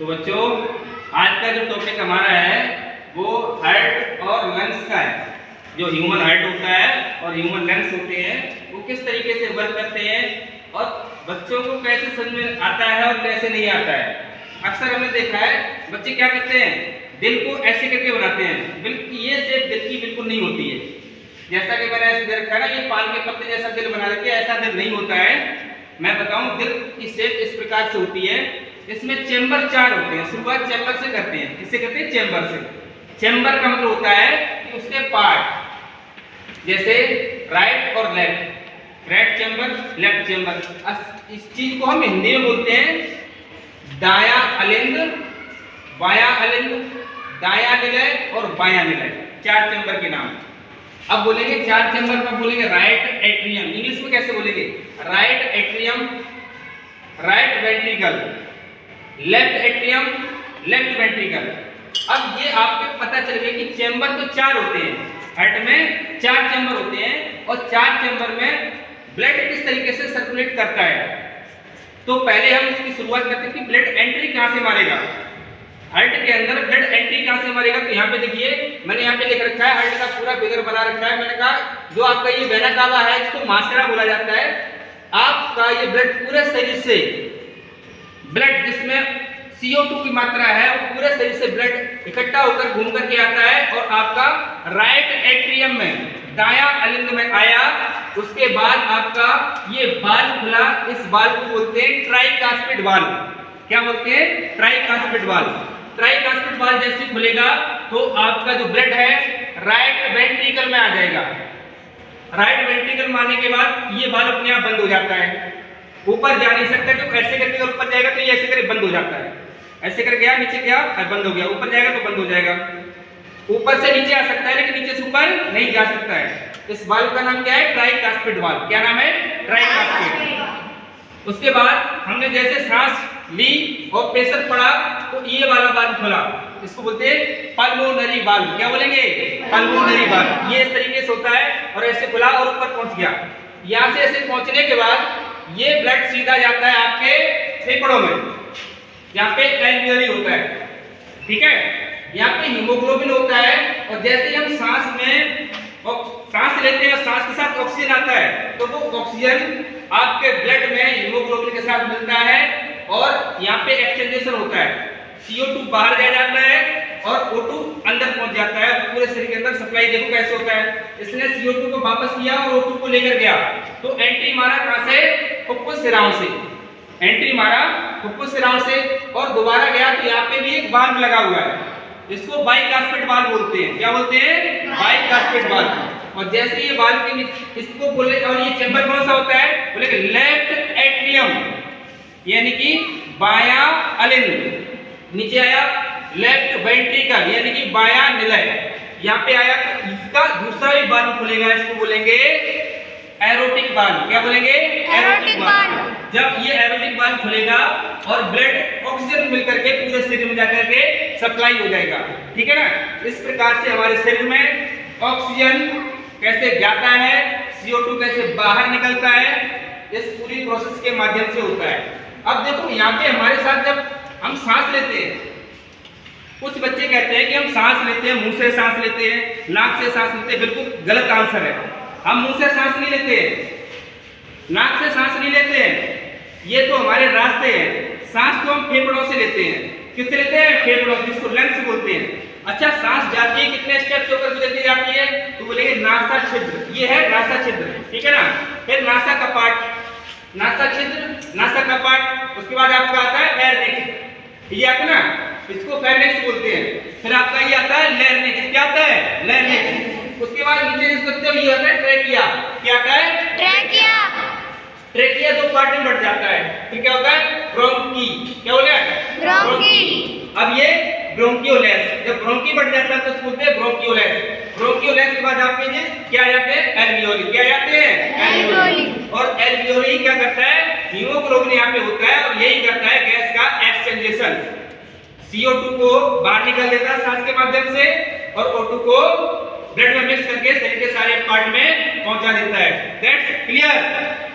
तो बच्चों आज का जो टॉपिक हमारा है वो हार्ट और लंग्स का है। जो ह्यूमन हार्ट होता है और ह्यूमन लंग्स होते हैं वो किस तरीके से वर्क करते हैं और बच्चों को कैसे समझ में आता है और कैसे नहीं आता है। अक्सर हमने देखा है बच्चे क्या करते हैं, दिल को ऐसे करके बनाते हैं, बिल्कुल ये शेप दिल की बिल्कुल नहीं होती है। जैसा कि मैंने ऐसे दे रखा है ना, ये पान के पत्ते जैसा दिल बना देते हैं, ऐसा दिल नहीं होता है। मैं बताऊं, दिल की शेप इस प्रकार से होती है। इसमें चेंबर 4 होते हैं। शुरुआत चेंबर से करते हैं। किससे करते हैं? चेंबर से। चेंबर का मतलब होता है कि उसके पार्ट, जैसे राइट और left, right chamber, left chamber. इस चीज को हम हिंदी में बोलते हैं दाया अलिंद, बाया अलिंद, दाया निलय और बाया निलय। 4 चेंबर के नाम। अब बोलेंगे 4 चेंबर में बोलेंगे राइट एट्रियम। इंग्लिश में कैसे बोलेंगे? Right atrium, right ventricle, left atrium, left ventricle. अब ये आपको पता चल गया कि चेंबर तो 4 होते हैं, हार्ट में 4 चेंबर होते हैं और 4 चेंबर में ब्लड किस तरीके से सर्कुलेट करता है। तो पहले हम इसकी शुरुआत करते हैं कि ब्लड एंट्री कहां से मारेगा, हार्ट के अंदर ब्लड एंट्री कहां से मारेगा। तो यहाँ पे देखिए, मैंने यहाँ पे लिख रखा है, हार्ट का पूरा फिगर बना रखा है। मैंने कहा जो आपका ये वेना कावा है इसको मास्टेरा बोला जाता है। आपका ये ब्लड पूरे शरीर से, ब्लड जिसमें CO2 की मात्रा है वो पूरे शरीर से ब्लड इकट्ठा होकर घूम करके आता है और आपका राइट एट्रियम में, दाया अलिंद में आया। उसके बाद आपका ये वाल्व खुला। इस वाल्व को बोलते हैं ट्राइकास्पिड वाल्व। क्या बोलते हैं? Tricuspid valve. ट्राइकास्पिड वाल्व जैसे खुलेगा तो आपका जो ब्लड है राइट वेंट्रिकल में आ जाएगा। राइट वेंट्रिकल में आने के बाद ये वाल्व अपने आप बंद हो जाता है, ऊपर जा नहीं सकता। तो ऐसे करके अगर ऊपर जाएगा तो ये ऐसे करके बंद हो जाता है। ऐसे कर गया, नीचे गया, बंद हो गया, ऊपर जाएगा तो बंद हो जाएगा। ऊपर से नीचे आ सकता है लेकिन नीचे से ऊपर नहीं जा सकता है। इस वाल्व का नाम क्या है? Tricuspid valve. क्या नाम है? ट्राइकास्पिड। उसके बाद हमने जैसे सांस ली और प्रेशर पड़ा तो ये वाला वाल्व खुला। इसको बोलते हैं पल्मोनरी वाल्व। क्या बोलेंगे? Pulmonary valve. ये इस तरीके से होता है और ऐसे खुला और ऊपर पहुंच गया। यहां से ऐसे पहुंचने के बाद ये ब्लड सीधा जाता है आपके फेफड़ों में, यहाँ पे एल्वियोली होता है। ठीक है, यहाँ पे हीमोग्लोबिन होता है और जैसे हम सांस में सांस लेते हैं, सांस के साथ ऑक्सीजन आता है तो वो ऑक्सीजन आपके ब्लड में हीमोग्लोबिन के साथ मिलता है और यहाँ पे एक्सचेंजेशन होता है। CO2 बाहर जा जाता है और O2 अंदर पहुंच जाता है। पूरे शरीर के अंदर सप्लाई देखो कैसे होता है। इसने CO2 को वापस किया और O2 को लेकर गया। तो एंट्री मारा कहां से? फुफ्फुस सिराओं से। एंट्री मारा फुफ्फुस सिराओं से और दोबारा गया तो यहाँ पे भी एक वाल्व लगा हुआ है। इसको बाइकास्पिड वाल्व बोलते हैं। क्या बोलते हैं? Bicuspid valve. और जैसे ये वाल्व के इसको बोले, और ये चेंबर कौन सा होता है? बोले कि लेफ्ट एट्रियम, यानी कि बाया अलिंद। नीचे आया लेफ्ट वेंट्रिकल यानी कि बाया निलय। यहाँ पे आया तो इसका दूसरा भी वाल्व खुलेगा। इसको बोलेंगे एरोटिक वाल्व। क्या बोलेंगे? Aortic valve. जब ये एरोटिक वाल्व खुलेगा और ब्लड ऑक्सीजन मिलकर के पूरे शरीर में जाकर के सप्लाई हो जाएगा। ठीक है ना? इस प्रकार से हमारे शरीर में ऑक्सीजन कैसे जाता है, CO2 कैसे बाहर निकलता है, इस पूरी प्रोसेस के माध्यम से होता है। अब देखो यहाँ पे हमारे साथ जब हम सांस लेते हैं, कुछ बच्चे कहते हैं कि हम सांस लेते हैं, मुंह से सांस लेते हैं, नाक से सांस लेते हैं। बिल्कुल गलत आंसर है। हम मुंह से सांस नहीं लेते हैं, नाक से सांस नहीं लेते हैं, ये तो हमारे रास्ते हैं। सांस तो हम फेफड़ों से लेते हैं। किससे लेते हैं? फेफड़ों से, जिसको लंग्स बोलते हैं। अच्छा, सांस जाती है कितने स्टेप्स होकर गुजरती जाती है? तो बोलेंगे नासा छिद्र। ये है नासा छिद्र। ठीक है ना? फिर नासा कपाट, नासा छिद्र, नासा कपाट। उसके बाद आपका आता है लैरिंक्स। ये आता है ना, इसको फेरिंक्स बोलते हैं। फिर आपका ये आता है लैरिंक्स। क्या आता है? लैरिंक्स। उसके बाद नीचे जिसको ये आता है ट्रेकिया। क्या आता है? ट्रेकिया। ट्रेकिया 2 पार्ट में बढ़ जाता है। फिर क्या होता है? ब्रोंकी। क्या बोले? ब्रोंकी। अब ये ब्रोंकियोलेस। जब ब्रोंकी बढ़ जाता है तो उसको बोलते हैं ब्रोंकियोलेस। ब्रोंकियोलेस के बाद आपके ये क्या आ जाते हैं? एल्वियोली। क्या जाते हैं? एल्वियोली। और एल्वियोली क्या करता है? हीमोग्लोबिन यहाँ पे होता है और यही करता है गैस का एक्सचेंजेशन। CO2 को बाहर निकाल देता है सांस के माध्यम से और O2 को ब्लड में मिक्स करके शरीर के सारे पार्ट में पहुंचा देता है। That's clear.